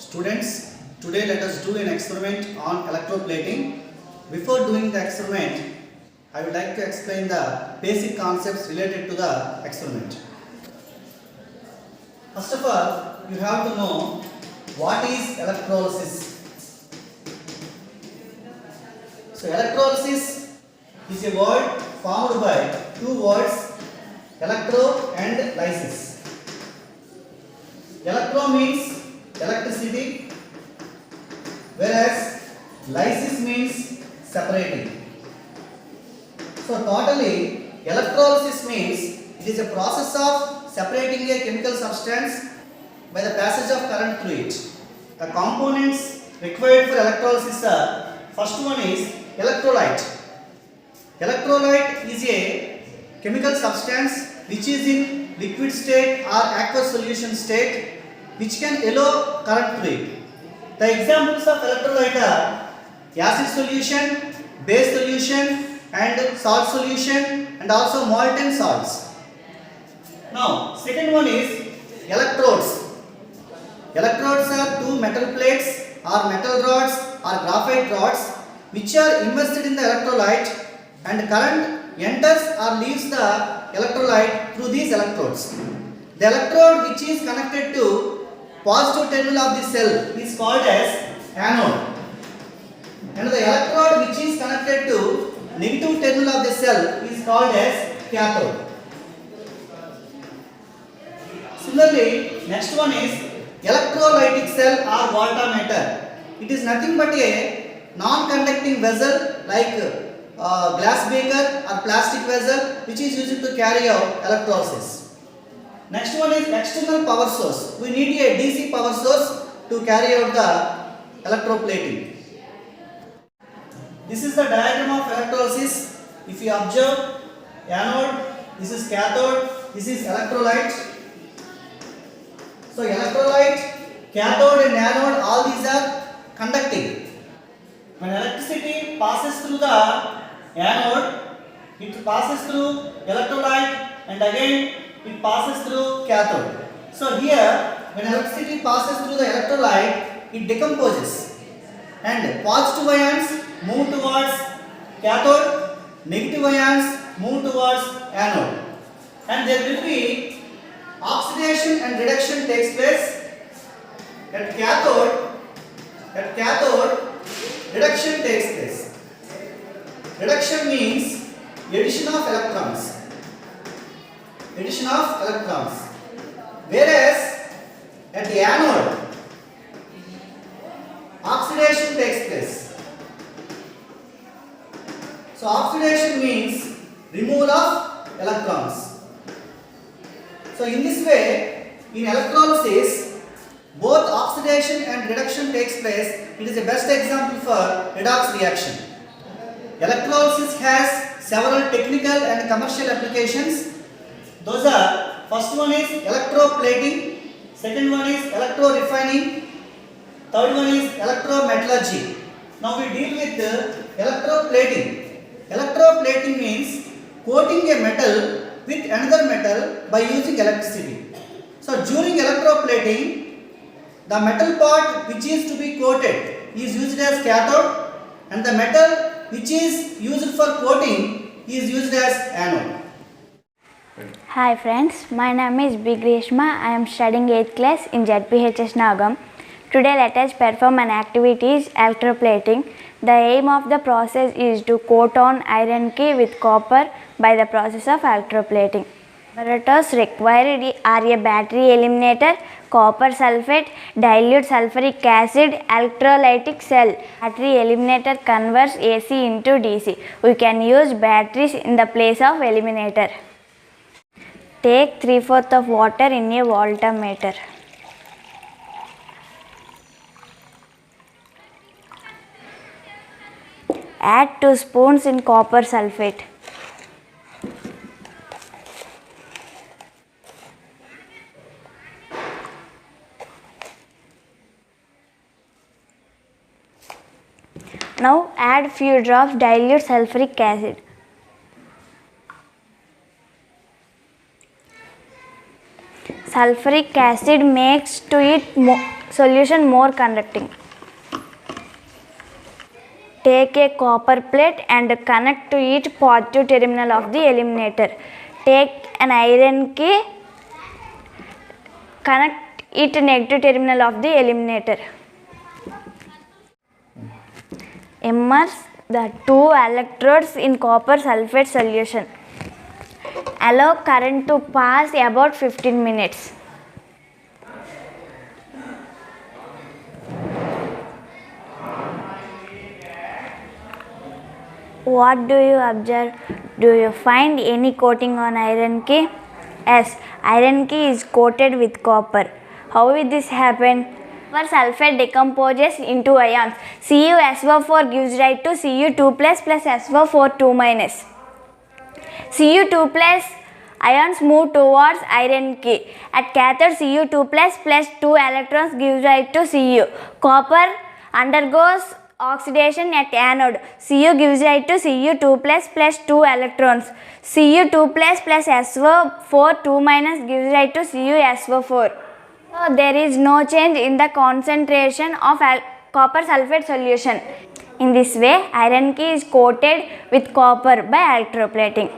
Students, today let us do an experiment on electroplating. Before doing the experiment, I would like to explain the basic concepts related to the experiment. First of all, you have to know what is electrolysis. So electrolysis is a word formed by two words, electro and lysis. Electro means electricity, whereas lysis means separating. So totally, electrolysis means it is a process of separating a chemical substance by the passage of current through it. The components required for electrolysis are, first one is electrolyte. Electrolyte is a chemical substance which is in liquid state or aqueous solution state which can allow current through it. The examples of electrolyte are acid solution, base solution and salt solution and also molten salts. Now second one is electrodes. Electrodes are two metal plates or metal rods or graphite rods which are immersed in the electrolyte and current enters or leaves the electrolyte through these electrodes. The electrode which is connected to positive terminal of the cell is called as anode, and the electrode which is connected to negative terminal of the cell is called as cathode. Similarly, next one is electrolytic cell or voltmeter. It is nothing but a non-conducting vessel like glass beaker or plastic vessel which is used to carry out electrolysis. Next one is external power source. We need a DC power source to carry out the electroplating. This is the diagram of electrolysis. If you observe, anode, this is cathode, this is electrolyte. So electrolyte, cathode and anode, all these are conducting. When electricity passes through the anode, it passes through electrolyte and again it passes through cathode. So here, when electricity passes through the electrolyte, it decomposes and positive ions move towards cathode, negative ions move towards anode, and there will be oxidation and reduction takes place at cathode. At cathode, reduction takes place. Reduction means addition of electrons. Addition of electrons. Whereas at the anode, oxidation takes place. So oxidation means removal of electrons. So in this way, in electrolysis, both oxidation and reduction takes place. It is the best example for redox reaction. Electrolysis has several technical and commercial applications. Those are, first one is electroplating, second one is electro-refining, third one is electrometallurgy. Now we deal with electroplating. Electroplating means coating a metal with another metal by using electricity. So during electroplating, the metal part which is to be coated is used as cathode and the metal which is used for coating is used as anode. Hi friends, my name is B. Grishma. I am studying 8th class in ZPHS NOWGAM. Today let us perform an activity is electroplating. The aim of the process is to coat on iron key with copper by the process of electroplating. Apparatus required are a battery eliminator, copper sulfate, dilute sulfuric acid, electrolytic cell. Battery eliminator converts AC into DC. We can use batteries in the place of eliminator. Take 3/4 of water in a voltmeter. Add 2 spoons in copper sulfate. Now add few drops dilute sulfuric acid. Sulfuric acid makes to it solution more conducting. Take a copper plate and connect to it positive terminal of the eliminator. Take an iron key, connect it negative terminal of the eliminator. Immerse the two electrodes in copper sulfate solution. Allow current to pass about 15 minutes. What do you observe? Do you find any coating on iron key? Yes, iron key is coated with copper. How will this happen? Copper sulfate decomposes into ions. CuSO4 gives rise to Cu2 plus SO4 2 minus. Cu2 plus ions move towards iron key. At cathode, Cu2 plus 2 electrons gives rise to Cu. Copper undergoes oxidation at anode. Cu gives rise to Cu2 plus 2 electrons. Cu2 plus SO4 2 minus gives rise to CuSO4. So there is no change in the concentration of copper sulfate solution. In this way, iron key is coated with copper by electroplating.